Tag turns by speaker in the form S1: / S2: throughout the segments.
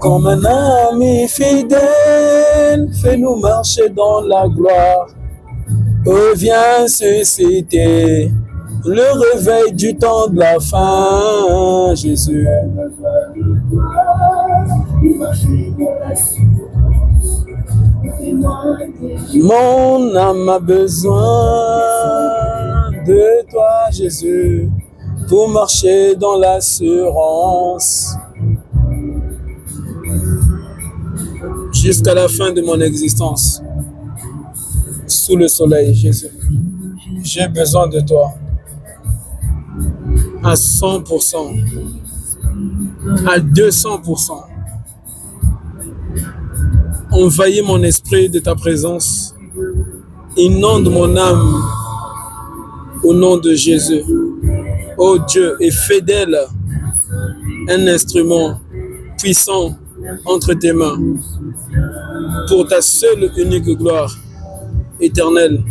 S1: Comme un ami fidèle, fais-nous marcher dans la gloire. Oh, viens susciter le réveil du temps de la fin, Jésus. Mon âme a besoin de toi, Jésus, pour marcher dans l'assurance jusqu'à la fin de mon existence. Sous le soleil, Jésus, j'ai besoin de toi à 100%, à 200%. Envahis mon esprit de ta présence, inonde mon âme au nom de Jésus. Oh Dieu, et fais d'elle un instrument puissant entre tes mains pour ta seule unique gloire éternelle,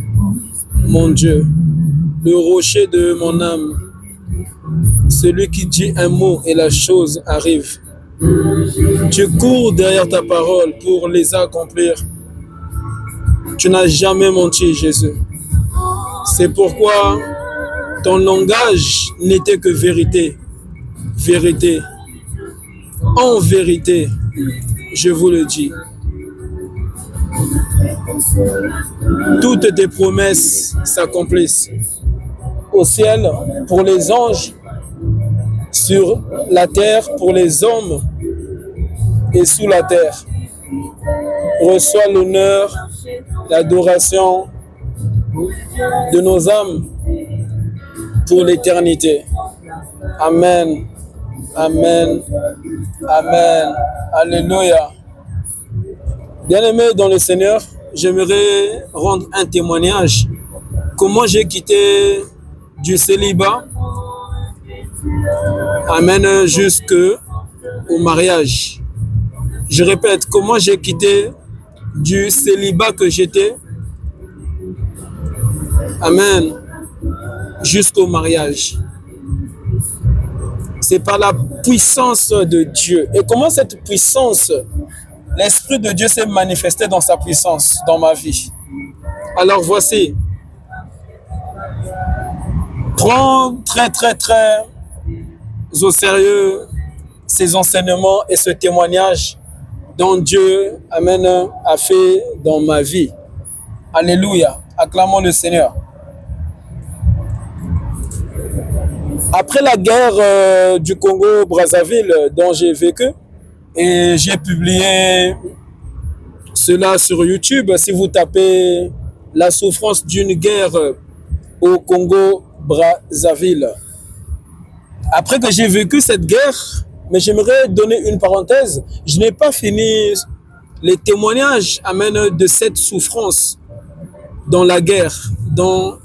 S1: mon Dieu, le rocher de mon âme, celui qui dit un mot et la chose arrive. Tu cours derrière ta parole pour les accomplir. Tu n'as jamais menti, Jésus. C'est pourquoi ton langage n'était que vérité. Vérité. En vérité, je vous le dis. Toutes tes promesses s'accomplissent. Au ciel, pour les anges, sur la terre, pour les hommes, et sous la terre. Reçois l'honneur, l'adoration de nos âmes pour l'éternité. Amen. Amen. Amen. Alléluia. Bien-aimé dans le Seigneur, j'aimerais rendre un témoignage. Comment j'ai quitté du célibat, amen, jusqu'au mariage. Je répète, comment j'ai quitté du célibat que j'étais, amen, jusqu'au mariage. C'est par la puissance de Dieu. Et comment cette puissance, l'Esprit de Dieu s'est manifesté dans sa puissance, dans ma vie. Alors voici, prends très au sérieux ces enseignements et ce témoignage dont Dieu, amen, a fait dans ma vie. Alléluia. Acclamons le Seigneur. Après la guerre du Congo-Brazzaville dont j'ai vécu, et j'ai publié cela sur YouTube, si vous tapez la souffrance d'une guerre au Congo-Brazzaville. Après que j'ai vécu cette guerre, mais j'aimerais donner une parenthèse, je n'ai pas fini les témoignages, amen, de cette souffrance dans la guerre dont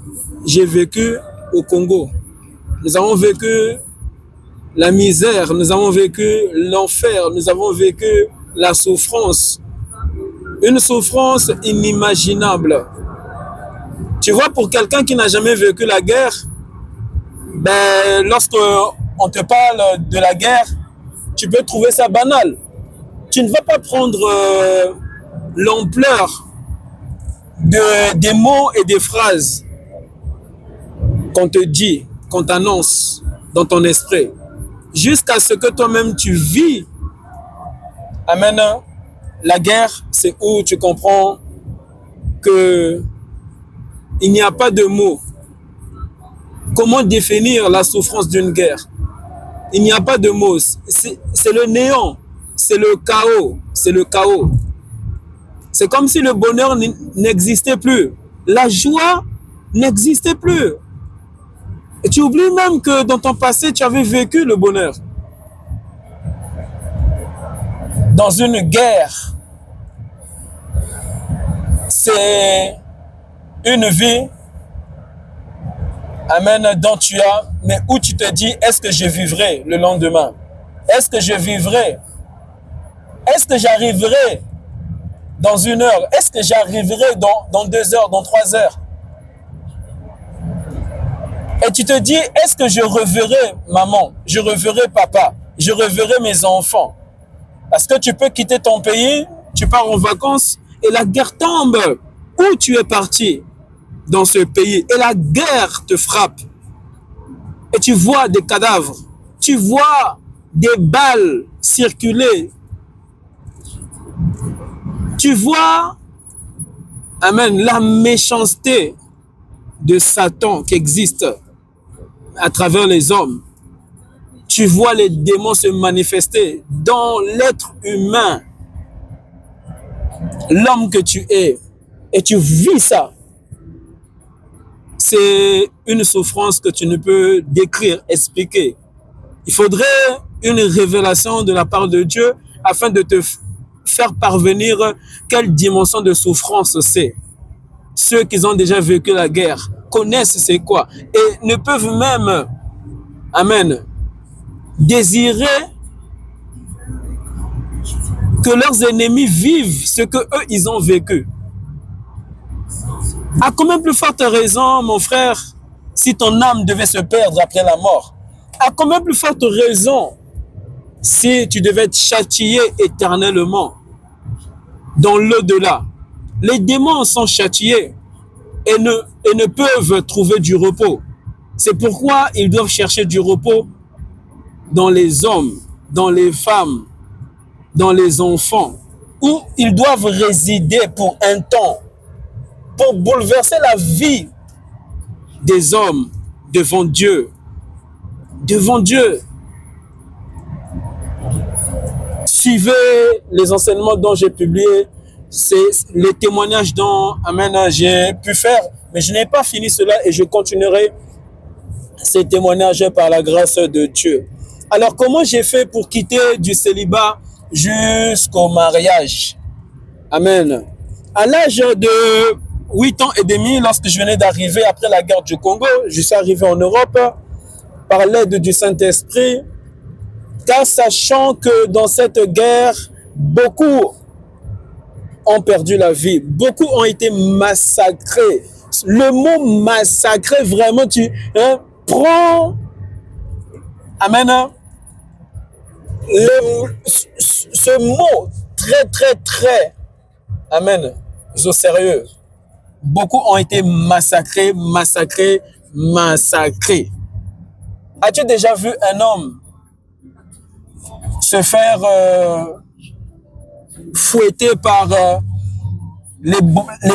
S1: j'ai vécu au Congo. Nous avons vécu la misère, nous avons vécu l'enfer, nous avons vécu la souffrance. Une souffrance inimaginable. Tu vois, pour quelqu'un qui n'a jamais vécu la guerre, ben, lorsque on te parle de la guerre, tu peux trouver ça banal. Tu ne vas pas prendre l'ampleur des mots et des phrases qu'on te dit, qu'on t'annonce dans ton esprit, jusqu'à ce que toi-même tu vis. Amen. La guerre, c'est où tu comprends que il n'y a pas de mots. Comment définir la souffrance d'une guerre? Il n'y a pas de mots. C'est le néant, c'est le chaos, c'est le chaos. C'est comme si le bonheur n'existait plus. La joie n'existait plus. Et tu oublies même que dans ton passé, tu avais vécu le bonheur. Dans une guerre, c'est une vie, amen, dont tu as, mais où tu te dis, est-ce que je vivrai le lendemain? Est-ce que je vivrai? Est-ce que j'arriverai dans 1 heure? Est-ce que j'arriverai dans 2 heures, dans 3 heures? Et tu te dis, est-ce que je reverrai maman, je reverrai papa, je reverrai mes enfants? Parce que tu peux quitter ton pays, tu pars en vacances et la guerre tombe. Où tu es parti dans ce pays et la guerre te frappe. Et tu vois des cadavres, tu vois des balles circuler. Tu vois, amen, la méchanceté de Satan qui existe à travers les hommes. Tu vois les démons se manifester dans l'être humain, l'homme que tu es, et tu vis ça. C'est une souffrance que tu ne peux décrire, expliquer. Il faudrait une révélation de la part de Dieu afin de te faire parvenir quelle dimension de souffrance c'est. Ceux qui ont déjà vécu la guerre connaissent c'est quoi et ne peuvent même, amen, désirer que leurs ennemis vivent ce que eux ils ont vécu. À combien plus forte raison, mon frère, si ton âme devait se perdre après la mort? À combien plus forte raison si tu devais être châtié éternellement dans l'au-delà? Les démons sont châtiés et ne peuvent trouver du repos. C'est pourquoi ils doivent chercher du repos dans les hommes, dans les femmes, dans les enfants, où ils doivent résider pour un temps, pour bouleverser la vie des hommes devant Dieu. Devant Dieu. Suivez les enseignements dont j'ai publié, c'est les témoignages dont j'ai pu faire, mais je n'ai pas fini cela et je continuerai ces témoignages par la grâce de Dieu. Alors, comment j'ai fait pour quitter du célibat jusqu'au mariage? Amen. À l'âge de 8 ans et demi, lorsque je venais d'arriver après la guerre du Congo, je suis arrivé en Europe par l'aide du Saint-Esprit, car sachant que dans cette guerre, beaucoup ont perdu la vie, beaucoup ont été massacrés. Le mot massacré, vraiment, tu prends, amen, ce mot très, amen, au sérieux. Beaucoup ont été massacrés. As-tu déjà vu un homme se faire fouetter par les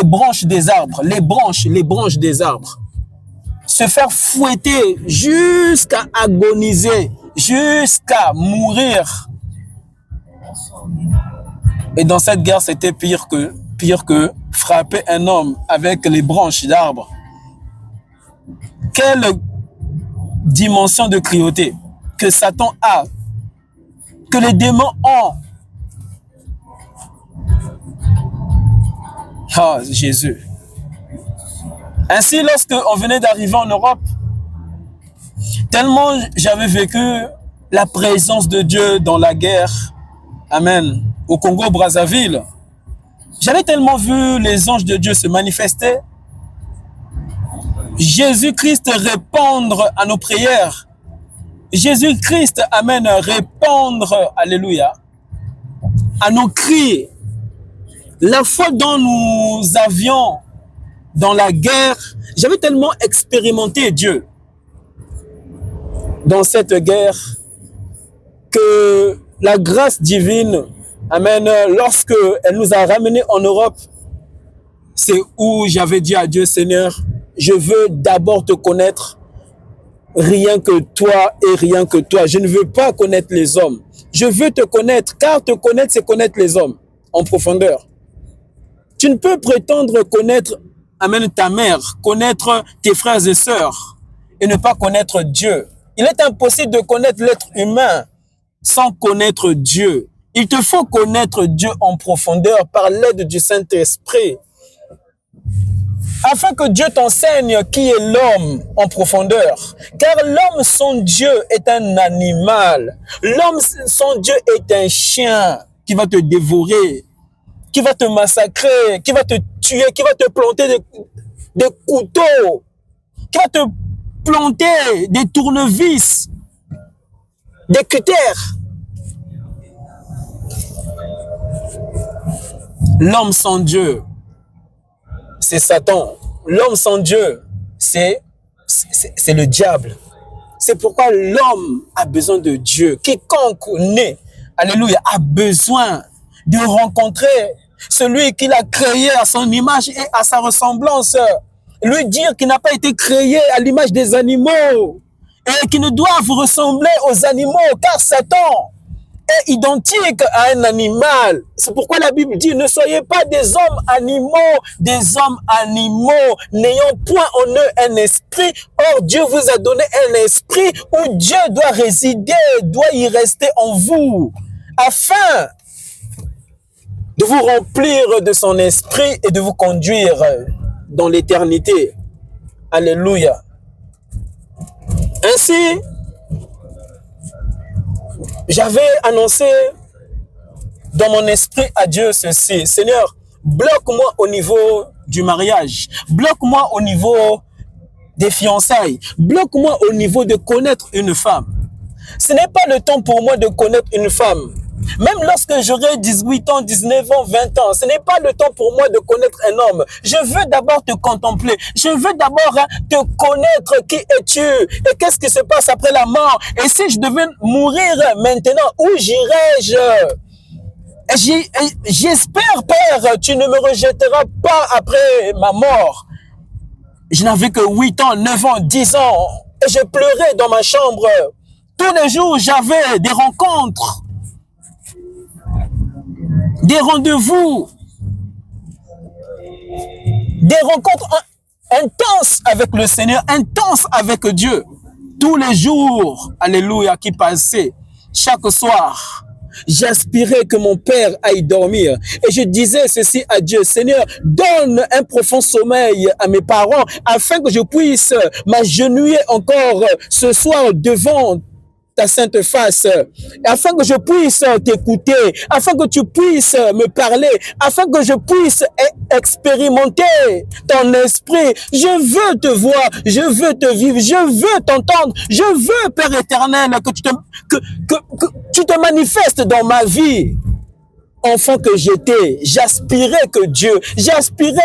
S1: branches des arbres, les branches des arbres, se faire fouetter jusqu'à agoniser, jusqu'à mourir? Et dans cette guerre, c'était pire que frapper un homme avec les branches d'arbres. Quelle dimension de cruauté que Satan a, que les démons ont. Oh, Jésus. Ainsi, lorsque on venait d'arriver en Europe, tellement j'avais vécu la présence de Dieu dans la guerre, amen, au Congo-Brazzaville, j'avais tellement vu les anges de Dieu se manifester, Jésus-Christ répondre à nos prières, Jésus-Christ, amen, répondre, alléluia, à nos cris. La foi dont nous avions dans la guerre, j'avais tellement expérimenté Dieu dans cette guerre que la grâce divine, amen, lorsque elle nous a ramenés en Europe, c'est où j'avais dit à Dieu, Seigneur, je veux d'abord te connaître, rien que toi et rien que toi. Je ne veux pas connaître les hommes. Je veux te connaître, car te connaître, c'est connaître les hommes en profondeur. Tu ne peux prétendre connaître, amen, ta mère, connaître tes frères et sœurs et ne pas connaître Dieu. Il est impossible de connaître l'être humain sans connaître Dieu. Il te faut connaître Dieu en profondeur par l'aide du Saint-Esprit, afin que Dieu t'enseigne qui est l'homme en profondeur. Car l'homme sans Dieu est un animal. L'homme sans Dieu est un chien qui va te dévorer, qui va te massacrer, qui va te tuer, qui va te planter des couteaux, qui va te planter des tournevis, des cutters. L'homme sans Dieu, c'est Satan. L'homme sans Dieu, c'est le diable. C'est pourquoi l'homme a besoin de Dieu. Quiconque naît, alléluia, a besoin de rencontrer celui qui l'a créé à son image et à sa ressemblance. Lui dire qu'il n'a pas été créé à l'image des animaux et qu'il ne doivent ressembler aux animaux, car Satan est identique à un animal. C'est pourquoi la Bible dit, ne soyez pas des hommes animaux n'ayant point en eux un esprit. Or, Dieu vous a donné un esprit où Dieu doit résider, doit y rester en vous, afin de vous remplir de son esprit et de vous conduire dans l'éternité. Alléluia. Ainsi, j'avais annoncé dans mon esprit à Dieu ceci: Seigneur, bloque-moi au niveau du mariage, bloque-moi au niveau des fiançailles, bloque-moi au niveau de connaître une femme. Ce n'est pas le temps pour moi de connaître une femme. Même lorsque j'aurai 18 ans, 19 ans, 20 ans, ce n'est pas le temps pour moi de connaître un homme. Je veux d'abord te contempler. Je veux d'abord te connaître. Qui es-tu? Et qu'est-ce qui se passe après la mort? Et si je devais mourir maintenant, où j'irai-je? J'espère, Père, tu ne me rejetteras pas après ma mort. Je n'avais que 8 ans, 9 ans, 10 ans. Et je pleurais dans ma chambre. Tous les jours, j'avais des rencontres, des rendez-vous, des rencontres intenses avec le Seigneur, intenses avec Dieu. Tous les jours, alléluia, qui passaient, chaque soir, j'aspirais que mon père aille dormir. Et je disais ceci à Dieu: Seigneur, donne un profond sommeil à mes parents afin que je puisse m'agenouiller encore ce soir devant ta sainte face, afin que je puisse t'écouter, afin que tu puisses me parler, afin que je puisse expérimenter ton esprit. Je veux te voir, je veux te vivre, je veux t'entendre, je veux, Père éternel, que tu te manifestes dans ma vie. Enfant que j'étais, j'aspirais que Dieu, j'aspirais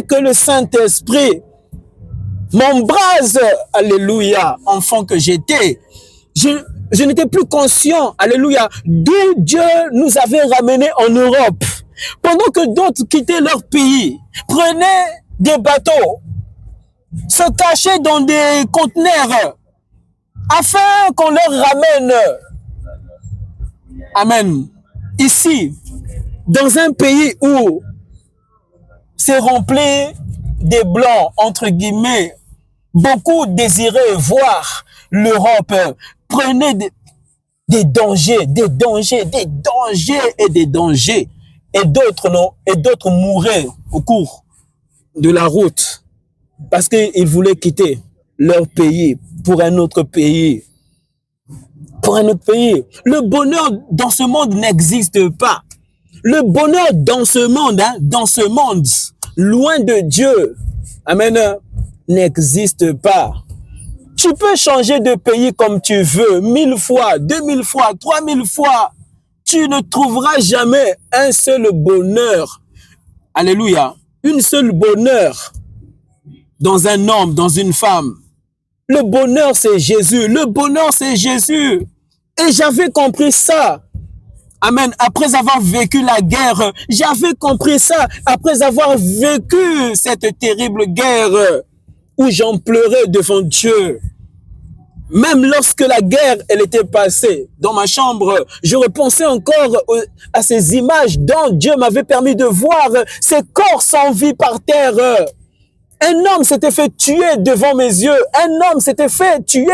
S1: que le Saint-Esprit m'embrase, alléluia. Enfant que j'étais, je n'étais plus conscient, alléluia, d'où Dieu nous avait ramenés en Europe. Pendant que d'autres quittaient leur pays, prenaient des bateaux, se cachaient dans des conteneurs, afin qu'on leur ramène, amen, ici, dans un pays où c'est rempli des blancs, entre guillemets. Beaucoup désiraient voir l'Europe, prenaient des dangers, et d'autres non, et d'autres mouraient au cours de la route parce qu'ils voulaient quitter leur pays pour un autre pays. Pour un autre pays. Le bonheur dans ce monde n'existe pas. Le bonheur dans ce monde, loin de Dieu, amen, n'existe pas. Tu peux changer de pays comme tu veux, 1000 fois, 2000 fois, 3000 fois. Tu ne trouveras jamais un seul bonheur. Alléluia. Une seule bonheur dans un homme, dans une femme. Le bonheur, c'est Jésus. Le bonheur, c'est Jésus. Et j'avais compris ça. Amen. Après avoir vécu la guerre, j'avais compris ça. Après avoir vécu cette terrible guerre où j'en pleurais devant Dieu. Même lorsque la guerre, elle était passée dans ma chambre, je repensais encore à ces images dont Dieu m'avait permis de voir ces corps sans vie par terre. Un homme s'était fait tuer devant mes yeux. Un homme s'était fait tuer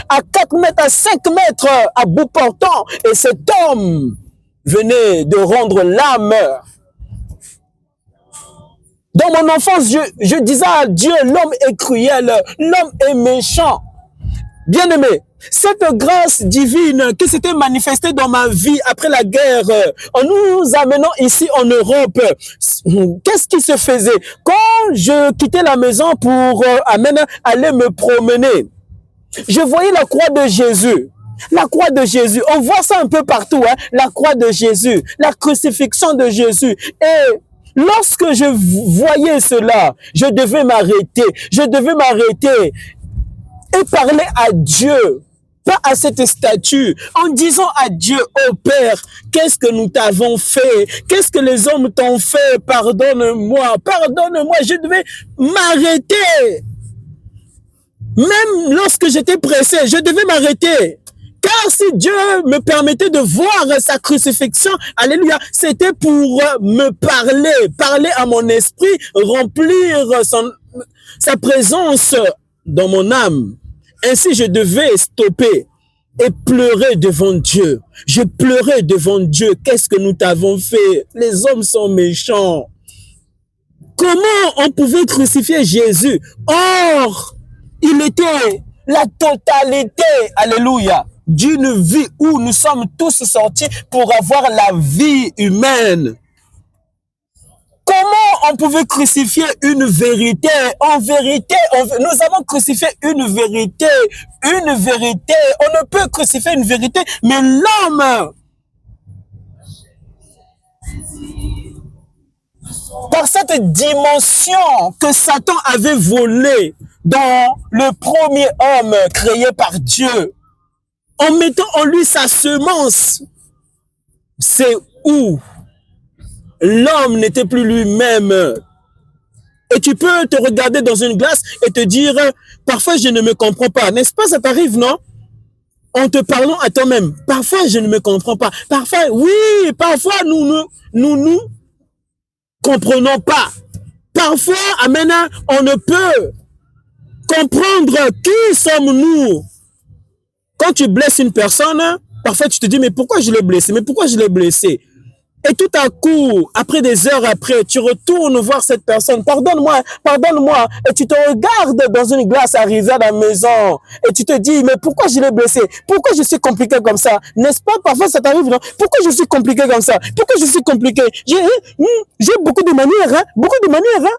S1: à 4 mètres, à 5 mètres à bout portant. Et cet homme venait de rendre l'âme. Dans mon enfance, je disais à Dieu, l'homme est cruel, l'homme est méchant. Bien-aimé, cette grâce divine qui s'était manifestée dans ma vie après la guerre, en nous amenant ici en Europe, qu'est-ce qui se faisait? Quand je quittais la maison pour aller me promener, je voyais la croix de Jésus. La croix de Jésus, on voit ça un peu partout, hein? La croix de Jésus, la crucifixion de Jésus. Et lorsque je voyais cela, je devais m'arrêter. Je devais m'arrêter et parler à Dieu, pas à cette statue, en disant à Dieu, oh Père, qu'est-ce que nous t'avons fait? Qu'est-ce que les hommes t'ont fait? Pardonne-moi, pardonne-moi. Je devais m'arrêter. Même lorsque j'étais pressé, je devais m'arrêter. Car si Dieu me permettait de voir sa crucifixion, alléluia, c'était pour me parler à mon esprit, remplir sa présence dans mon âme. Ainsi, je devais stopper et pleurer devant Dieu. Je pleurais devant Dieu. Qu'est-ce que nous t'avons fait? Les hommes sont méchants. Comment on pouvait crucifier Jésus? Or, il était la totalité, alléluia, d'une vie où nous sommes tous sortis pour avoir la vie humaine. Comment on pouvait crucifier une vérité? En vérité, nous avons crucifié une vérité. Une vérité. On ne peut crucifier une vérité, mais l'homme, par cette dimension que Satan avait volée dans le premier homme créé par Dieu, en mettant en lui sa semence, c'est où l'homme n'était plus lui-même. Et tu peux te regarder dans une glace et te dire, parfois je ne me comprends pas. N'est-ce pas, ça t'arrive, non? En te parlant à toi-même, parfois je ne me comprends pas. Parfois, oui, parfois nous comprenons pas. Parfois, amen, on ne peut comprendre qui sommes-nous. Quand tu blesses une personne, parfois tu te dis, mais pourquoi je l'ai blessé? Mais pourquoi je l'ai blessé? Et tout à coup, après des heures après, tu retournes voir cette personne. Pardonne-moi, pardonne-moi. Et tu te regardes dans une glace arrivée à la maison. Et tu te dis, mais pourquoi je l'ai blessé? Pourquoi je suis compliqué comme ça? N'est-ce pas? Parfois ça t'arrive, non? Pourquoi je suis compliqué comme ça? Pourquoi je suis compliqué? J'ai beaucoup de manières, hein? Beaucoup de manières, hein?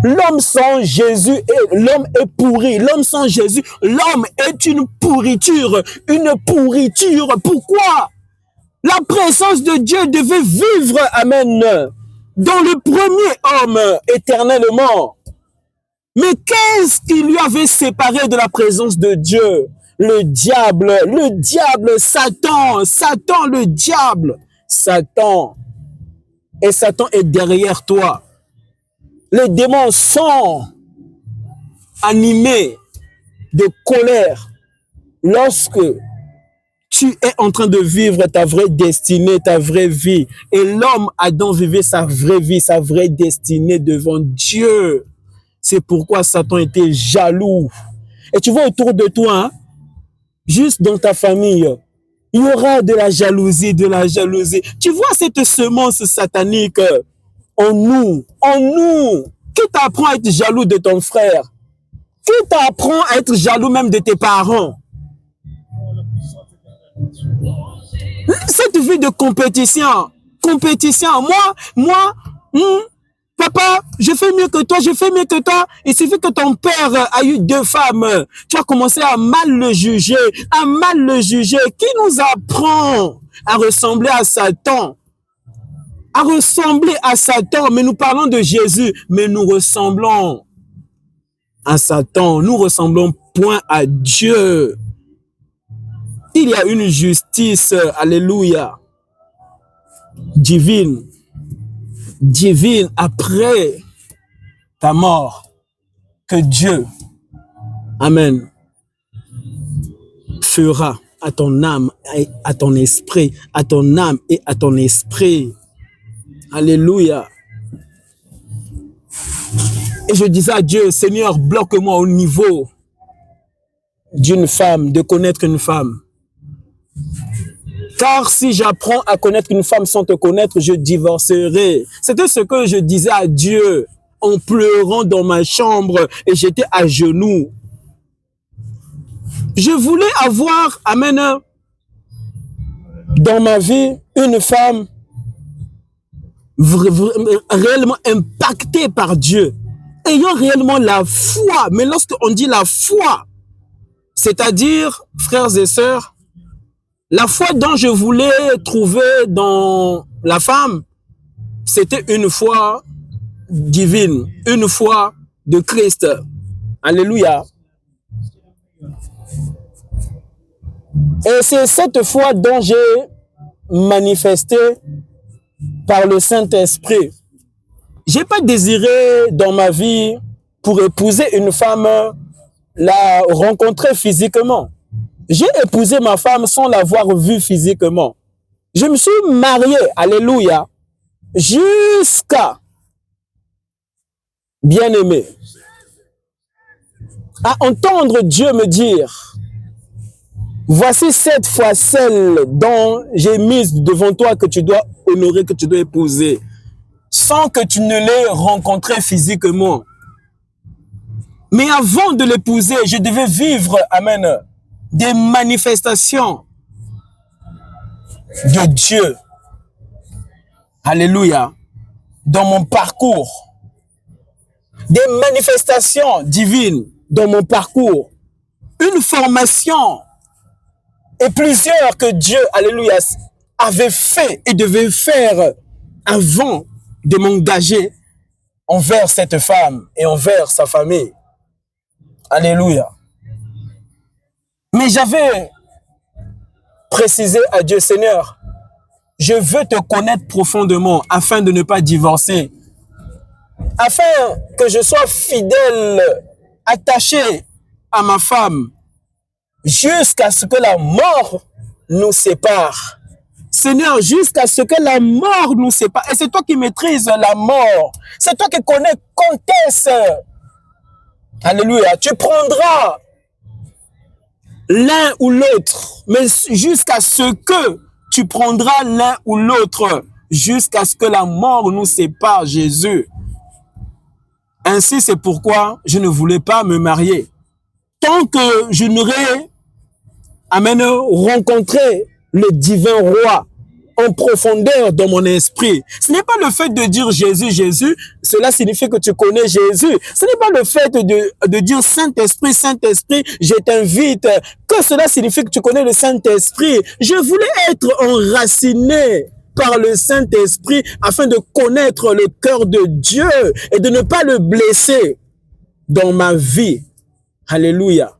S1: L'homme sans Jésus, l'homme est pourri. L'homme sans Jésus, l'homme est une pourriture. Une pourriture. Pourquoi? La présence de Dieu devait vivre, amen, dans le premier homme éternellement. Mais qu'est-ce qui lui avait séparé de la présence de Dieu? Le diable, Satan, le diable, Satan. Et Satan est derrière toi. Les démons sont animés de colère lorsque tu es en train de vivre ta vraie destinée, ta vraie vie. Et l'homme Adam vivait sa vraie vie, sa vraie destinée devant Dieu. C'est pourquoi Satan était jaloux. Et tu vois autour de toi, hein, juste dans ta famille, il y aura de la jalousie, de la jalousie. Tu vois cette semence satanique en nous. Qui t'apprend à être jaloux de ton frère? Qui t'apprend à être jaloux même de tes parents? Cette vie de compétition, moi, papa, je fais mieux que toi, Il suffit que ton père a eu 2 femmes. Tu as commencé à mal le juger. Qui nous apprend à ressembler à Satan? Mais nous parlons de Jésus, mais nous ressemblons à Satan. Nous ressemblons point à Dieu. Il y a une justice, alléluia, divine après ta mort, que Dieu, amen, fera à ton âme, à ton esprit, à ton âme et à ton esprit. Alléluia. Et je disais à Dieu, Seigneur, bloque-moi au niveau d'une femme, de connaître une femme. Car si j'apprends à connaître une femme sans te connaître, je divorcerai. C'était ce que je disais à Dieu en pleurant dans ma chambre et j'étais à genoux. Je voulais avoir, amen, dans ma vie, une femme réellement impactée par Dieu, ayant réellement la foi. Mais lorsqu'on dit la foi, c'est-à-dire, frères et sœurs, la foi dont je voulais trouver dans la femme, c'était une foi divine, une foi de Christ. Alléluia. Et c'est cette foi dont j'ai manifesté par le Saint-Esprit. J'ai pas désiré dans ma vie pour épouser une femme, la rencontrer physiquement. J'ai épousé ma femme sans l'avoir vue physiquement. Je me suis marié, alléluia, jusqu'à, bien-aimé, à entendre Dieu me dire, voici cette fois celle dont j'ai mise devant toi que tu dois honorer, que tu dois épouser, sans que tu ne l'aies rencontrée physiquement. Mais avant de l'épouser, je devais vivre, amen, des manifestations de Dieu. Alléluia. Dans mon parcours. Des manifestations divines dans mon parcours. Une formation et plusieurs que Dieu, alléluia, avait fait et devait faire avant de m'engager envers cette femme et envers sa famille. Alléluia. Mais j'avais précisé à Dieu, Seigneur, je veux te connaître profondément afin de ne pas divorcer, afin que je sois fidèle, attaché à ma femme, jusqu'à ce que la mort nous sépare. Seigneur, jusqu'à ce que la mort nous sépare. Et c'est toi qui maîtrises la mort. C'est toi qui connais quand est-ce. Alléluia. Tu prendras l'un ou l'autre, mais jusqu'à ce que tu prendras l'un ou l'autre, jusqu'à ce que la mort nous sépare, Jésus. Ainsi, c'est pourquoi je ne voulais pas me marier. Tant que je n'aurais, amen, rencontré le divin roi en profondeur dans mon esprit. Ce n'est pas le fait de dire Jésus, Jésus, cela signifie que tu connais Jésus. Ce n'est pas le fait de dire Saint-Esprit, Saint-Esprit, je t'invite, que cela signifie que tu connais le Saint-Esprit. Je voulais être enraciné par le Saint-Esprit afin de connaître le cœur de Dieu et de ne pas le blesser dans ma vie. Alléluia.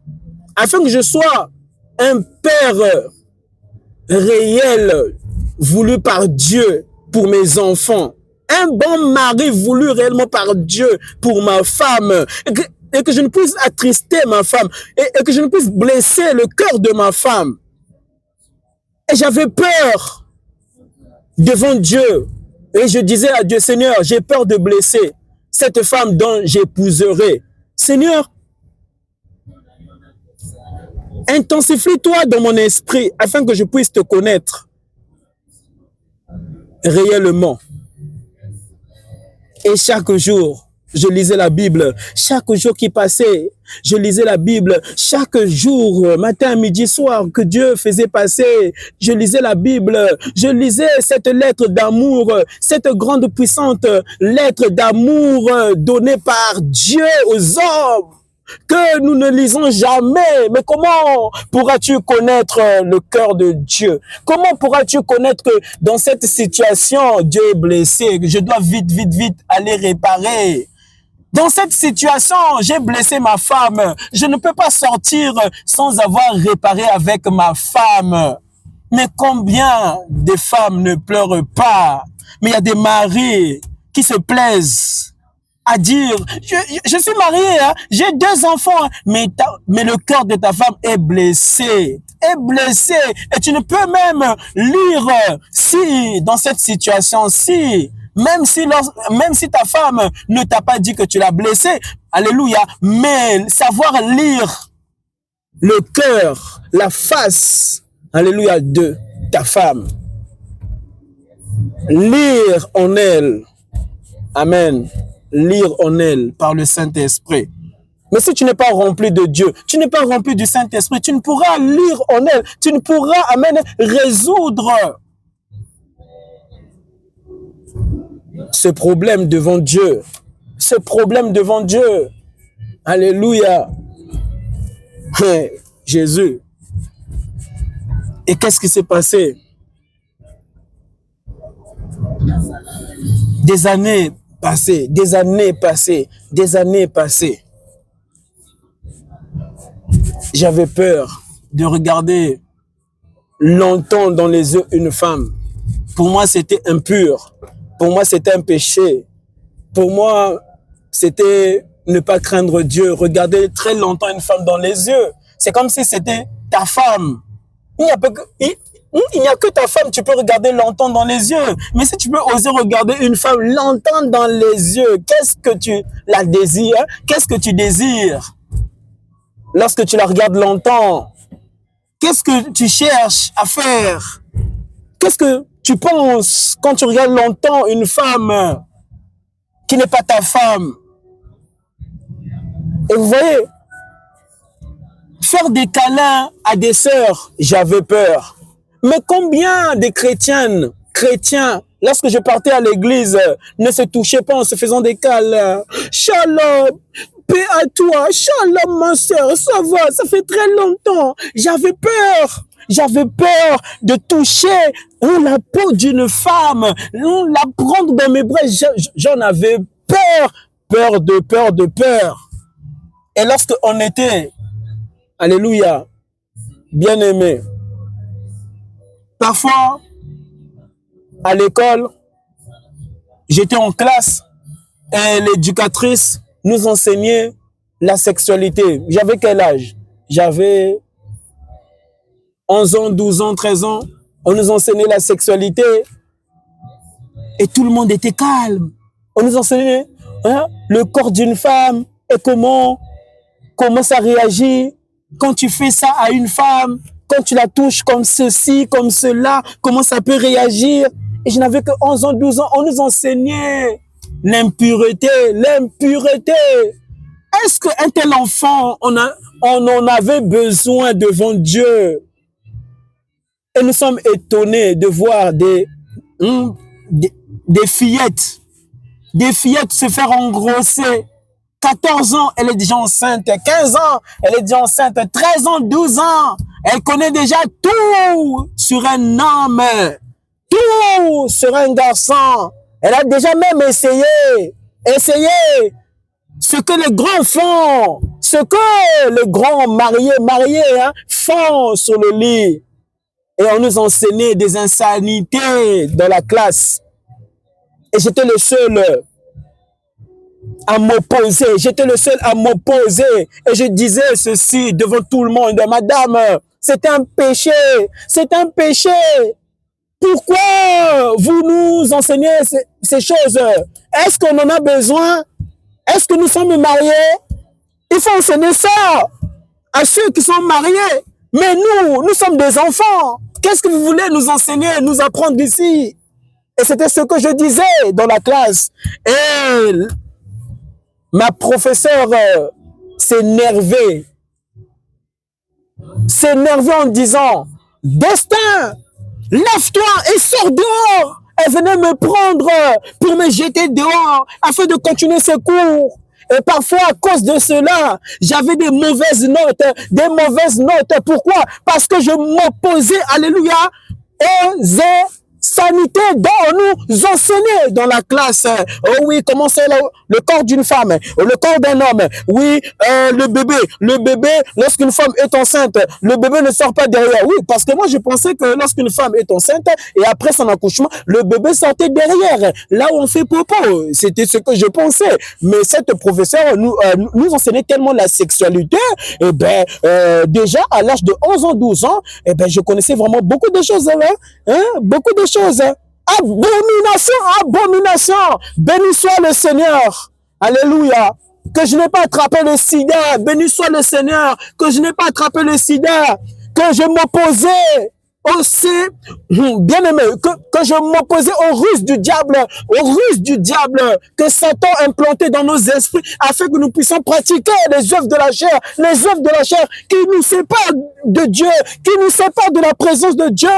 S1: Afin que je sois un père réel, voulu par Dieu pour mes enfants. Un bon mari voulu réellement par Dieu pour ma femme. Et que je ne puisse attrister ma femme. Et que je ne puisse blesser le cœur de ma femme. Et j'avais peur devant Dieu. Et je disais à Dieu, Seigneur, j'ai peur de blesser cette femme dont j'épouserai. Seigneur, intensifie-toi dans mon esprit afin que je puisse te connaître réellement. Et chaque jour, je lisais la Bible. Chaque jour qui passait, je lisais la Bible. Chaque jour, matin, midi, soir, que Dieu faisait passer, je lisais la Bible. Je lisais cette lettre d'amour, cette grande puissante lettre d'amour donnée par Dieu aux hommes, que nous ne lisons jamais. Mais comment pourras-tu connaître le cœur de Dieu? Comment pourras-tu connaître que dans cette situation, Dieu est blessé, que je dois vite, vite, vite aller réparer? Dans cette situation, j'ai blessé ma femme. Je ne peux pas sortir sans avoir réparé avec ma femme. Mais combien de femmes ne pleurent pas? Mais il y a des maris qui se plaisent à dire, je suis marié, hein, j'ai 2 enfants, mais le cœur de ta femme est blessé. Est blessé. Et tu ne peux même lire si, dans cette situation-ci, même si ta femme ne t'a pas dit que tu l'as blessé, alléluia, mais savoir lire le cœur, la face, alléluia, de ta femme. Lire en elle. Amen. lire en elle par le Saint-Esprit. Mais si tu n'es pas rempli de Dieu, tu n'es pas rempli du Saint-Esprit, tu ne pourras lire en elle, tu ne pourras, amen, résoudre ce problème devant Dieu. Ce problème devant Dieu. Alléluia. Jésus. Et qu'est-ce qui s'est passé? Des années passées, des années passées, des années passées. J'avais peur de regarder longtemps dans les yeux une femme. Pour moi, c'était impur. Pour moi, c'était un péché. Pour moi, c'était ne pas craindre Dieu. Regarder très longtemps une femme dans les yeux. C'est comme si c'était ta femme. Il n'y a que ta femme, tu peux regarder longtemps dans les yeux. Mais si tu peux oser regarder une femme longtemps dans les yeux, qu'est-ce que tu la désires? Qu'est-ce que tu désires? Lorsque tu la regardes longtemps, qu'est-ce que tu cherches à faire? Qu'est-ce que tu penses quand tu regardes longtemps une femme qui n'est pas ta femme? Et vous voyez, faire des câlins à des sœurs, j'avais peur. Mais combien de chrétiens, lorsque je partais à l'église, ne se touchaient pas en se faisant des câlins? Shalom, paix à toi, shalom ma sœur, ça va, ça fait très longtemps. J'avais peur de toucher la peau d'une femme, la prendre dans mes bras. J'en avais peur. Et lorsque on était, alléluia, bien-aimés, parfois, à l'école, j'étais en classe et l'éducatrice nous enseignait la sexualité. J'avais quel âge? J'avais 11 ans, 12 ans, 13 ans. On nous enseignait la sexualité et tout le monde était calme. On nous enseignait le corps d'une femme et comment ça réagit quand tu fais ça à une femme, quand tu la touches comme ceci, comme cela, comment ça peut réagir. Et je n'avais que 11 ans, 12 ans. On nous enseignait l'impureté. Est-ce qu'un tel enfant, on en avait besoin devant Dieu? Et nous sommes étonnés de voir des fillettes se faire engrosser. 14 ans, elle est déjà enceinte. 15 ans, elle est déjà enceinte. 13 ans, 12 ans, elle connaît déjà tout sur un homme, tout sur un garçon. Elle a déjà même essayé ce que les grands font, ce que les grands mariés font sur le lit. Et on nous enseignait des insanités dans la classe. Et j'étais le seul à m'opposer. Et je disais ceci devant tout le monde. Madame, c'est un péché. Pourquoi vous nous enseignez ces choses? Est-ce qu'on en a besoin? Est-ce que nous sommes mariés? Il faut enseigner ça à ceux qui sont mariés. Mais nous sommes des enfants. Qu'est-ce que vous voulez nous enseigner, nous apprendre ici? Et c'était ce que je disais dans la classe. Et ma professeure s'énervait en disant, Destin, lève-toi et sors dehors. Elle venait me prendre pour me jeter dehors afin de continuer ce cours. Et parfois, à cause de cela, j'avais des mauvaises notes. Pourquoi? Parce que je m'opposais, alléluia, aux sanité dont on nous enseignait dans la classe. Oh oui, comment c'est le corps d'une femme, le corps d'un homme. Oui, le bébé, lorsqu'une femme est enceinte, le bébé ne sort pas derrière. Oui, parce que moi, je pensais que lorsqu'une femme est enceinte et après son accouchement, le bébé sortait derrière, là où on fait popo. C'était ce que je pensais. Mais cette professeure nous enseignait tellement la sexualité, et déjà à l'âge de 11 ans, 12 ans, je connaissais vraiment beaucoup de choses. Beaucoup de choses. Abomination. Béni soit le Seigneur. Alléluia. Que je n'ai pas attrapé le sida. Béni soit le Seigneur. Que je n'ai pas attrapé le sida. Que je m'opposais On sait, bien aimé, que je m'opposais aux ruses du diable que Satan a implanté dans nos esprits afin que nous puissions pratiquer les œuvres de la chair qui nous séparent de Dieu, qui nous séparent de la présence de Dieu.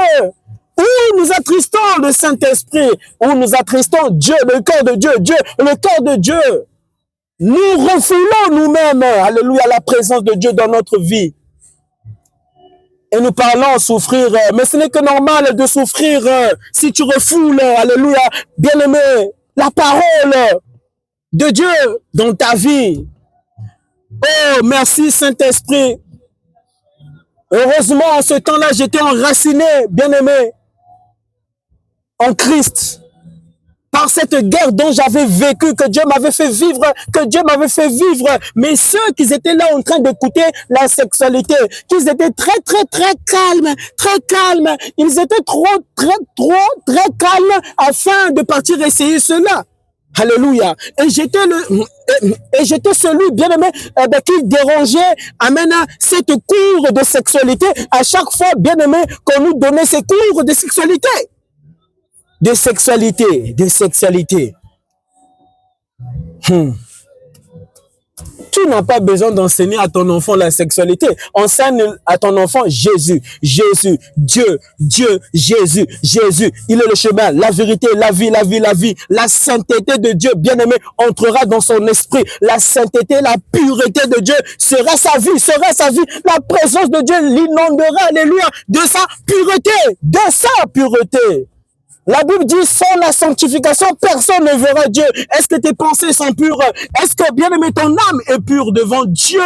S1: Où nous attristons le Saint-Esprit, où nous attristons Dieu, le cœur de Dieu, le cœur de Dieu. Nous refoulons nous-mêmes, alléluia, la présence de Dieu dans notre vie. Et nous parlons souffrir, mais ce n'est que normal de souffrir si tu refoules, alléluia, bien-aimé, la parole de Dieu dans ta vie. Oh, merci Saint-Esprit. Heureusement, en ce temps-là, j'étais enraciné, bien-aimé, en Christ. Par cette guerre dont j'avais vécu, que Dieu m'avait fait vivre, mais ceux qui étaient là en train d'écouter la sexualité, qu'ils étaient très calmes, ils étaient très calmes afin de partir essayer cela. Alléluia. Et j'étais celui, bien-aimé, qui dérangeait, amen, cette cour de sexualité à chaque fois, bien-aimé, qu'on nous donnait ces cours de sexualité. De sexualité. Tu n'as pas besoin d'enseigner à ton enfant la sexualité. Enseigne à ton enfant Jésus, Dieu, Jésus. Il est le chemin, la vérité, la vie. La sainteté de Dieu, bien-aimé, entrera dans son esprit. La sainteté, la pureté de Dieu sera sa vie. La présence de Dieu l'inondera, alléluia, de sa pureté. La Bible dit, sans la sanctification, personne ne verra Dieu. Est-ce que tes pensées sont pures? Est-ce que, bien-aimé, ton âme est pure devant Dieu?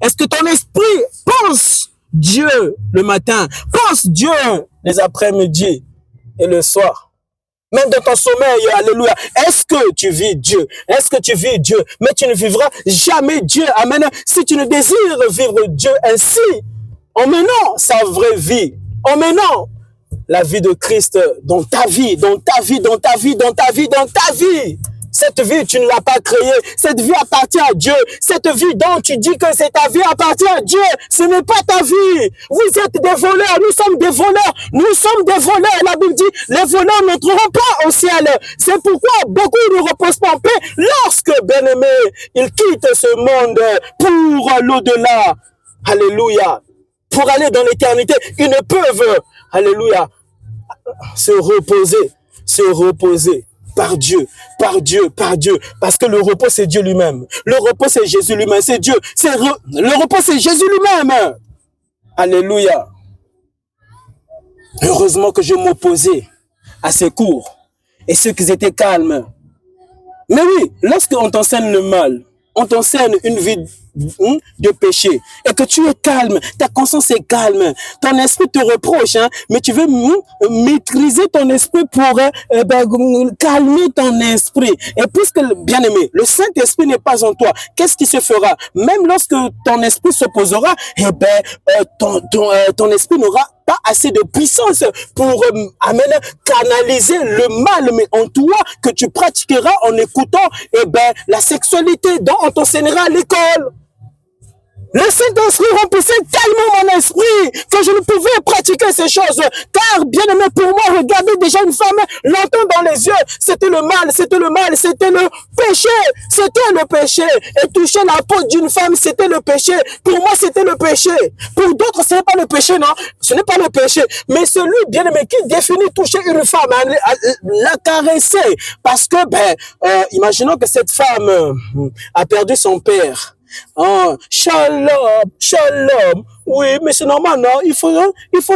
S1: Est-ce que ton esprit pense Dieu le matin, pense Dieu les après-midi et le soir? Même dans ton sommeil, alléluia. Est-ce que tu vis Dieu? Mais tu ne vivras jamais Dieu. Amen. Si tu ne désires vivre Dieu ainsi, en menant sa vraie vie, en menant la vie de Christ dans ta vie. Cette vie, tu ne l'as pas créée. Cette vie appartient à Dieu. Cette vie dont tu dis que c'est ta vie appartient à Dieu. Ce n'est pas ta vie. Vous êtes des voleurs. Nous sommes des voleurs. La Bible dit, les voleurs n'entreront pas au ciel. C'est pourquoi beaucoup ne reposent pas en paix lorsque, bien-aimés, ils quittent ce monde pour l'au-delà. Alléluia. Pour aller dans l'éternité, ils ne peuvent, alléluia, se reposer par Dieu, parce que le repos c'est Dieu lui-même, le repos c'est Jésus lui-même, c'est Dieu, le repos c'est Jésus lui-même, alléluia. Heureusement que je m'opposais à ces cours, et ceux qui étaient calmes. Mais oui, lorsqu'on t'enseigne le mal, on t'enseigne une vie de péché, et que tu es calme, ta conscience est calme, ton esprit te reproche, mais tu veux maîtriser ton esprit pour calmer ton esprit. Et puisque, bien aimé, le Saint-Esprit n'est pas en toi, qu'est-ce qui se fera? Même lorsque ton esprit s'opposera, ton esprit n'aura pas assez de puissance pour canaliser le mal, mais en toi que tu pratiqueras en écoutant la sexualité dont on t'enseignera à l'école. Le Saint-Esprit remplissait tellement mon esprit que je ne pouvais pratiquer ces choses. Car, bien aimé, pour moi, regarder déjà une femme longtemps dans les yeux, c'était le mal, c'était le péché. Et toucher la peau d'une femme, c'était le péché. Pour moi, c'était le péché. Pour d'autres, ce n'est pas le péché, non. Ce n'est pas le péché. Mais celui, bien aimé, qui définit toucher une femme, la caresser. Parce que, imaginons que cette femme a perdu son père. Shalom. Oui, mais c'est normal, non? Il faut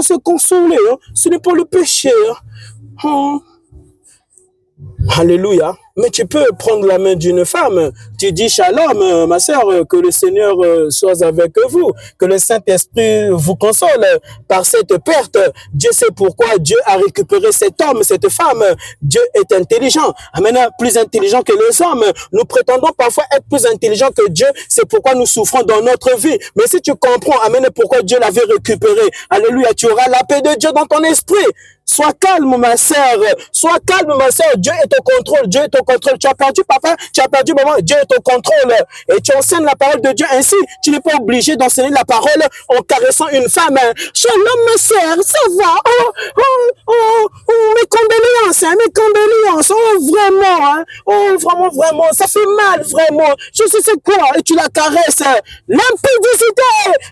S1: se consoler. Ce n'est pas le péché. Alléluia. Mais tu peux prendre la main d'une femme. Tu dis shalom, ma sœur, que le Seigneur soit avec vous, que le Saint-Esprit vous console par cette perte. Dieu sait pourquoi Dieu a récupéré cet homme, cette femme. Dieu est intelligent. Amen. Plus intelligent que les hommes. Nous prétendons parfois être plus intelligents que Dieu. C'est pourquoi nous souffrons dans notre vie. Mais si tu comprends, amen, pourquoi Dieu l'avait récupéré, alléluia, tu auras la paix de Dieu dans ton esprit. Sois calme, ma sœur. Sois calme, ma sœur. Dieu est au contrôle. Dieu est au contrôle. Tu as perdu papa, tu as perdu maman. Dieu est au contrôle. Et tu enseignes la parole de Dieu ainsi. Tu n'es pas obligé d'enseigner la parole en caressant une femme. Shalom, ma sœur, ça va. Mes condoléances, mes condoléances. Oh, vraiment, hein. Oh, vraiment, vraiment. Ça fait mal, vraiment. Je sais quoi. Et tu la caresses. L'impudicité.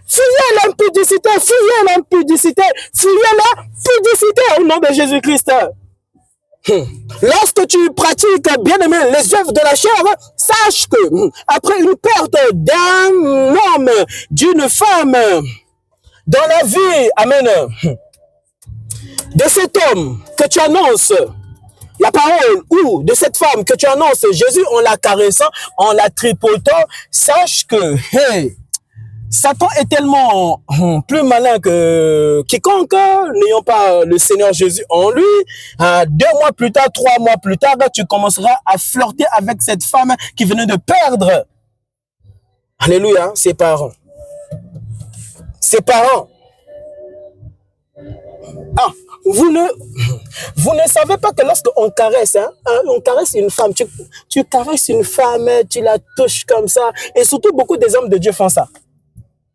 S1: Fuyez l'impudicité. Fuyez l'impudicité. Fuyez la pudicité au nom de Jésus-Christ. Lorsque tu pratiques, bien-aimé, les œuvres de la chair, sache que après une perte d'un homme, d'une femme, dans la vie, amen, de cet homme que tu annonces, la parole, ou de cette femme que tu annonces, Jésus, en la caressant, en la tripotant, sache que, hey, Satan est tellement plus malin que quiconque, n'ayant pas le Seigneur Jésus en lui. 2 mois plus tard, 3 mois plus tard, tu commenceras à flirter avec cette femme qui venait de perdre. Alléluia, ses parents. Ses parents. Ah, vous ne savez pas que lorsqu'on caresse, on caresse une femme, tu caresses une femme, tu la touches comme ça. Et surtout, beaucoup des hommes de Dieu font ça.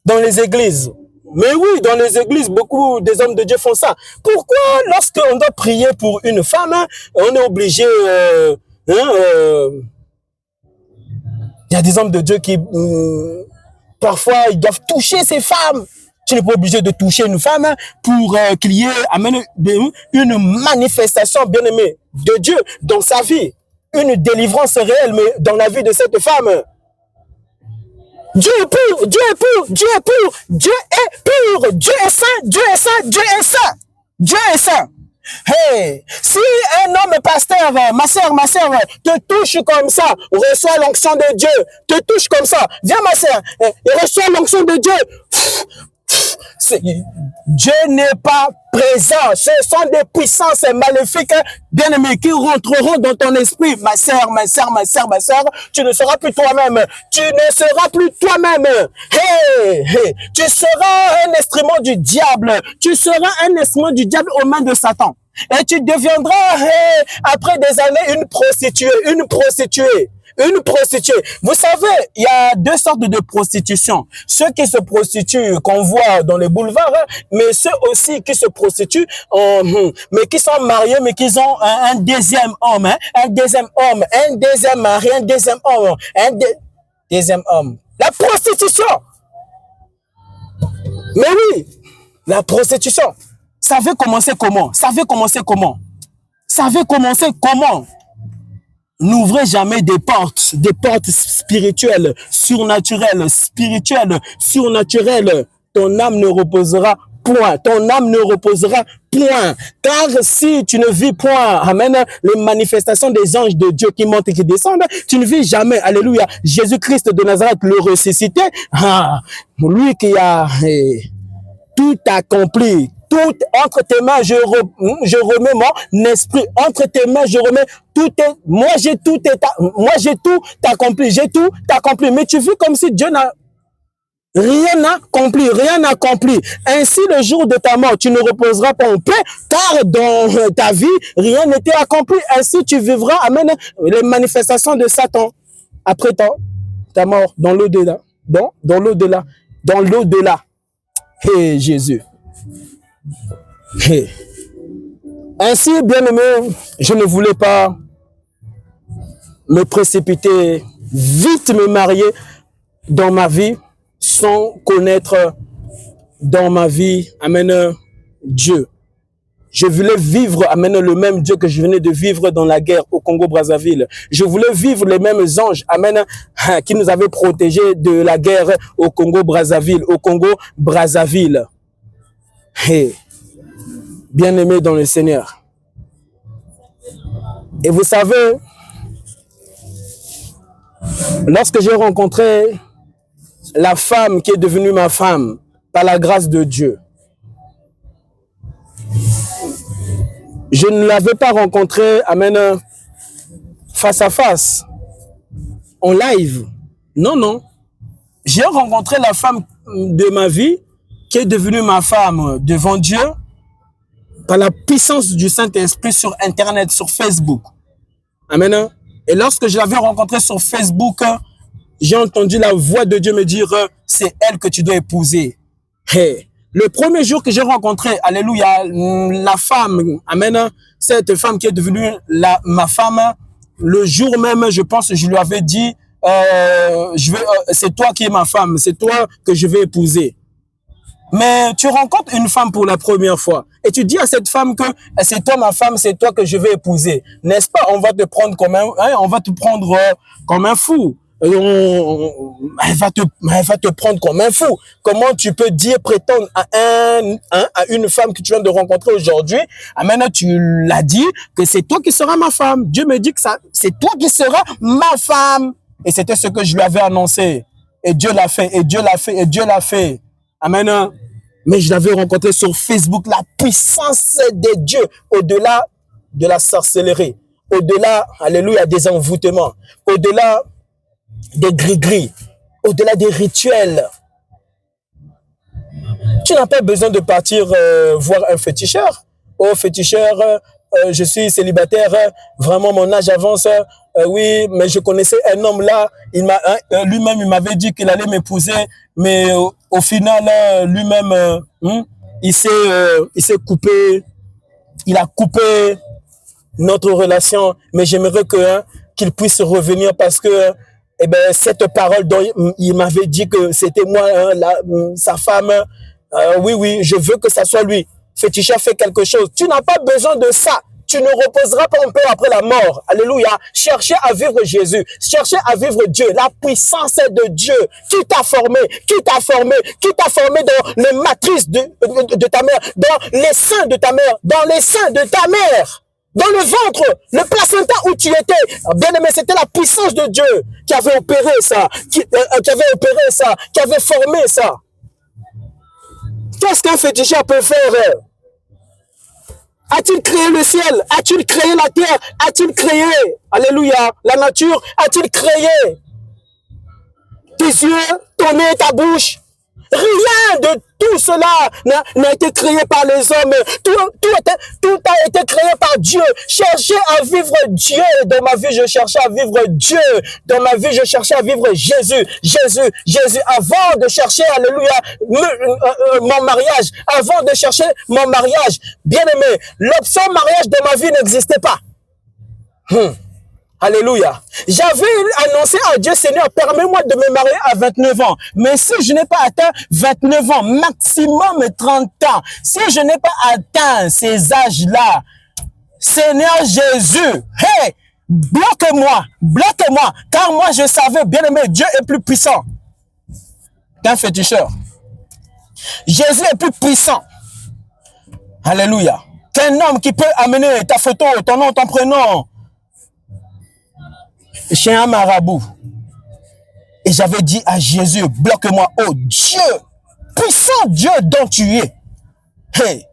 S1: Dans les églises. Mais oui, dans les églises, beaucoup des hommes de Dieu font ça. Pourquoi, lorsqu'on doit prier pour une femme, on est obligé... il y a des hommes de Dieu qui, parfois, ils doivent toucher ces femmes. Tu n'es pas obligé de toucher une femme pour qu'il y ait une manifestation, bien-aimée, de Dieu dans sa vie. Une délivrance réelle, mais dans la vie de cette femme. Dieu est pur, Dieu est pur, Dieu est pur, Dieu est pur, Dieu est saint, Dieu est saint, Dieu est saint, Dieu est saint. Hey, si un homme pasteur, ma sœur, te touche comme ça, reçois l'onction de Dieu, te touche comme ça, viens ma sœur, et reçois l'onction de Dieu. Dieu n'est pas présent. Ce sont des puissances maléfiques, bien-aimés, qui rentreront dans ton esprit. Ma sœur, tu ne seras plus toi-même. Tu ne seras plus toi-même. Hey, tu seras un instrument du diable. Tu seras un instrument du diable aux mains de Satan. Et tu deviendras, après des années, une prostituée. Une prostituée. Vous savez, il y a 2 sortes de prostitution. Ceux qui se prostituent, qu'on voit dans les boulevards, mais ceux aussi qui se prostituent, mais qui sont mariés, mais qui ont un deuxième homme, un deuxième mari, un deuxième homme, deuxième homme. La prostitution. Mais oui, la prostitution. Ça veut commencer comment? N'ouvrez jamais des portes spirituelles, surnaturelles. Ton âme ne reposera point. Car si tu ne vis point, amen, les manifestations des anges de Dieu qui montent et qui descendent, tu ne vis jamais, alléluia, Jésus-Christ de Nazareth, le ressuscité, lui qui a tout accompli. Tout entre tes mains, je remets mon esprit. Entre tes mains, je remets tout. Moi, j'ai tout accompli. Mais tu vis comme si Dieu n'a rien accompli. Ainsi, le jour de ta mort, tu ne reposeras pas en paix, car dans ta vie, rien n'était accompli. Ainsi, tu vivras, amen, les manifestations de Satan. Après ta mort, dans l'au-delà. Dans l'au-delà. Hey, Jésus. Hey. Ainsi, bien-aimé, je ne voulais pas me précipiter, vite me marier dans ma vie, sans connaître dans ma vie, amen, Dieu. Je voulais vivre, amen, le même Dieu que je venais de vivre dans la guerre au Congo-Brazzaville. Je voulais vivre les mêmes anges, amen, qui nous avaient protégés de la guerre au Congo-Brazzaville, Hey. Bien-aimé dans le Seigneur. Et vous savez, lorsque j'ai rencontré la femme qui est devenue ma femme, par la grâce de Dieu, je ne l'avais pas rencontrée, amen, face à face, en live. Non. J'ai rencontré la femme de ma vie, qui est devenue ma femme devant Dieu, par la puissance du Saint-Esprit sur Internet, sur Facebook. Amen. Et lorsque je l'avais rencontré sur Facebook, j'ai entendu la voix de Dieu me dire, c'est elle que tu dois épouser. Hey. Le premier jour que j'ai rencontré, alléluia, la femme, amen, cette femme qui est devenue ma femme, le jour même, je pense que je lui avais dit, c'est toi qui es ma femme, c'est toi que je vais épouser. Mais tu rencontres une femme pour la première fois et tu dis à cette femme que c'est toi ma femme, c'est toi que je vais épouser. N'est-ce pas? On va te prendre comme on va te prendre comme un fou. Elle va te prendre comme un fou. Comment tu peux dire, prétendre à une femme que tu viens de rencontrer aujourd'hui, maintenant tu l'as dit que c'est toi qui seras ma femme. Dieu me dit que c'est toi qui seras ma femme. Et c'était ce que je lui avais annoncé. Et Dieu l'a fait, et Dieu l'a fait, et Dieu l'a fait. Amen. Mais je l'avais rencontré sur Facebook, la puissance de Dieu, au-delà de la sorcellerie, au-delà, alléluia, des envoûtements, au-delà des gris-gris, au-delà des rituels. Tu n'as pas besoin de partir voir un féticheur. Oh, féticheur, je suis célibataire, vraiment mon âge avance. Oui, mais je connaissais un homme là, lui-même il m'avait dit qu'il allait m'épouser, mais au final, lui-même, il s'est coupé, il a coupé notre relation, mais j'aimerais qu'il puisse revenir parce que cette parole dont il m'avait dit que c'était moi, sa femme, oui, je veux que ça soit lui. Féticheur fait quelque chose. Tu n'as pas besoin de ça. Tu ne reposeras pas un peu après la mort. Alléluia. Cherchez à vivre Jésus. Cherchez à vivre Dieu. La puissance de Dieu qui t'a formé, dans les matrices de ta mère, dans les seins de ta mère, dans les seins de ta mère. Dans le ventre, le placenta où tu étais, bien aimé, c'était la puissance de Dieu qui avait opéré ça, qui avait formé ça. Qu'est-ce qu'un féticheur peut faire? A-t-il créé le ciel? A-t-il créé la terre? A-t-il créé, alléluia, la nature? A-t-il créé tes yeux, ton nez, ta bouche? Rien de tout cela n'a été créé par les hommes. Tout a été créé par Dieu. Cherchez à vivre Dieu. Dans ma vie, je cherchais à vivre Dieu. Dans ma vie, je cherchais à vivre Jésus. Jésus. Avant de chercher, alléluia, mon mariage. Avant de chercher mon mariage. Bien aimé, l'option mariage dans ma vie n'existait pas. Alléluia. J'avais annoncé à Dieu, Seigneur, permets-moi de me marier à 29 ans. Mais si je n'ai pas atteint 29 ans, maximum 30 ans, si je n'ai pas atteint ces âges-là, Seigneur Jésus, hey, bloque-moi, car moi je savais, bien aimé, Dieu est plus puissant qu'un féticheur. Jésus est plus puissant. Alléluia. Qu'un homme qui peut amener ta photo, ton nom, ton prénom, chez un marabout. Et j'avais dit à Jésus, bloque-moi, oh Dieu, puissant Dieu dont tu es. Hey,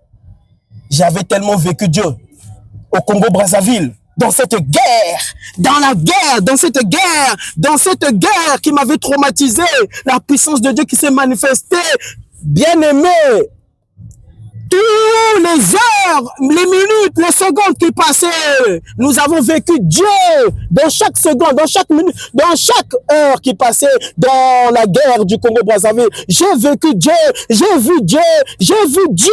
S1: j'avais tellement vécu Dieu au Congo-Brazzaville, dans cette guerre, dans cette guerre qui m'avait traumatisé, la puissance de Dieu qui s'est manifestée, bien aimé. Tous les heures, les minutes, les secondes qui passaient, nous avons vécu Dieu dans chaque seconde, dans chaque minute, dans chaque heure qui passait dans la guerre du Congo-Brazzaville. J'ai vécu Dieu, j'ai vu Dieu, j'ai vu Dieu.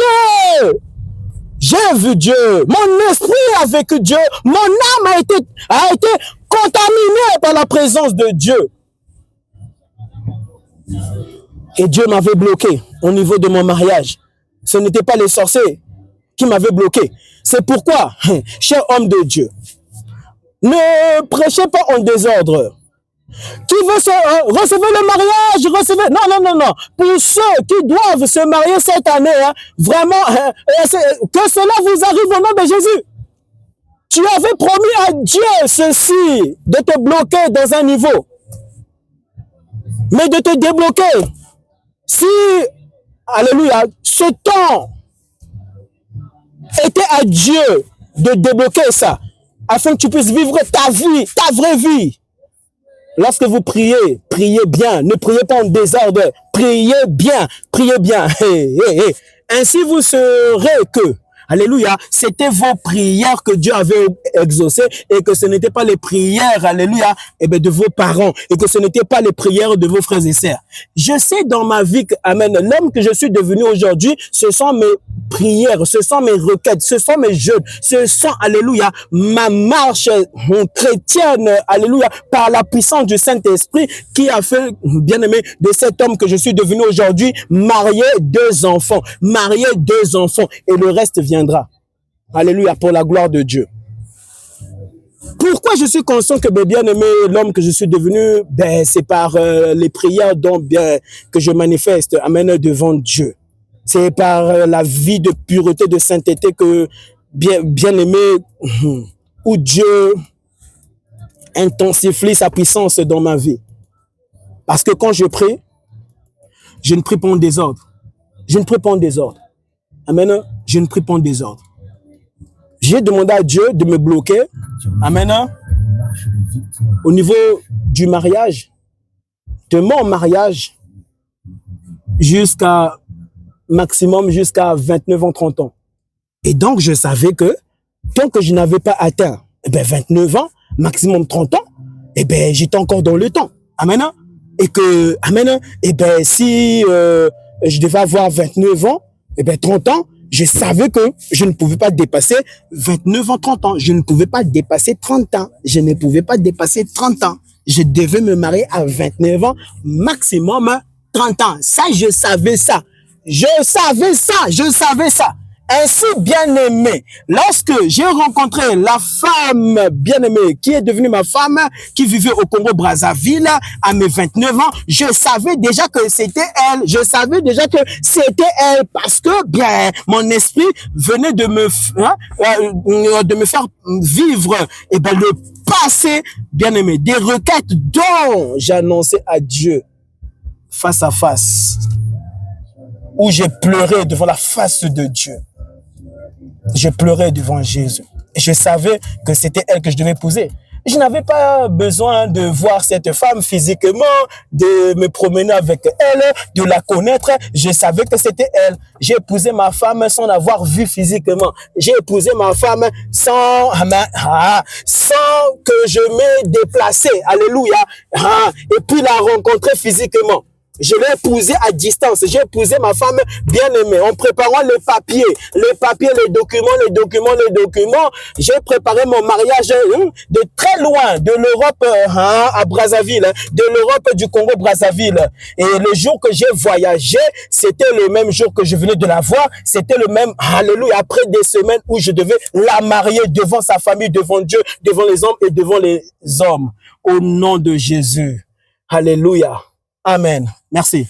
S1: J'ai vu Dieu. Mon esprit a vécu Dieu. Mon âme a été contaminée par la présence de Dieu. Et Dieu m'avait bloqué au niveau de mon mariage. Ce n'était pas les sorciers qui m'avaient bloqué. C'est pourquoi, cher homme de Dieu, ne prêchez pas en désordre. Qui veut recevoir le mariage, recevez. Non. Pour ceux qui doivent se marier cette année, vraiment, que cela vous arrive au nom de Jésus. Tu avais promis à Dieu ceci, de te bloquer dans un niveau, mais de te débloquer. Si, alléluia, ce temps était à Dieu de débloquer ça, afin que tu puisses vivre ta vie, ta vraie vie. Lorsque vous priez, priez bien. Ne priez pas en désordre. Priez bien. Ainsi vous saurez que, Alléluia, c'était vos prières que Dieu avait exaucées et que ce n'étaient pas les prières, alléluia, de vos parents et que ce n'étaient pas les prières de vos frères et sœurs. Je sais dans ma vie que, amen, l'homme que je suis devenu aujourd'hui, ce sont mes prières, ce sont mes requêtes, ce sont mes jeûnes, ce sont, alléluia, ma marche chrétienne, alléluia, par la puissance du Saint-Esprit qui a fait, bien aimé, de cet homme que je suis devenu aujourd'hui, marié 2 enfants, et le reste viendra. Alléluia, pour la gloire de Dieu. Pourquoi je suis conscient que, bien aimé, l'homme que je suis devenu, c'est par les prières que je manifeste, amen, devant Dieu. C'est par la vie de pureté, de sainteté que, bien aimé, où Dieu intensifie sa puissance dans ma vie. Parce que quand je prie, je ne prie pas en désordre. Je ne prie pas en désordre. Amen. Je ne prie pas en désordre. J'ai demandé à Dieu de me bloquer. Amen. Au niveau du mariage, de mon mariage, jusqu'à 29 ans, 30 ans. Et donc, je savais que tant que je n'avais pas atteint 29 ans, maximum 30 ans, j'étais encore dans le temps. Amen. Et que, amen, si je devais avoir 29 ans, 30 ans, je savais que je ne pouvais pas dépasser 29 ans, 30 ans. Je ne pouvais pas dépasser 30 ans. Je ne pouvais pas dépasser 30 ans. Je devais me marier à 29 ans, maximum 30 ans. Ça, je savais ça. Je savais ça. Ainsi, bien-aimé, lorsque j'ai rencontré la femme bien-aimée qui est devenue ma femme, qui vivait au Congo-Brazzaville à mes 29 ans, je savais déjà que c'était elle. Je savais déjà que c'était elle parce que, bien, mon esprit venait de me faire vivre, le passé, bien-aimé, des requêtes dont j'annonçais à Dieu face à face, où j'ai pleuré devant la face de Dieu. Je pleurais devant Jésus. Et je savais que c'était elle que je devais épouser. Je n'avais pas besoin de voir cette femme physiquement, de me promener avec elle, de la connaître. Je savais que c'était elle. J'ai épousé ma femme sans l'avoir vue physiquement. J'ai épousé ma femme sans que je m'ai déplacé. Alléluia. Et puis la rencontrer physiquement. Je l'ai épousée à distance. J'ai épousé ma femme bien-aimée en préparant les papiers, les documents. J'ai préparé mon mariage de très loin, de l'Europe à Brazzaville, de l'Europe du Congo-Brazzaville. Et le jour que j'ai voyagé, c'était le même jour que je venais de la voir. C'était le même, alléluia, après des semaines où je devais la marier devant sa famille, devant Dieu, devant les hommes et devant les hommes. Au nom de Jésus. Alléluia. Amen. Merci.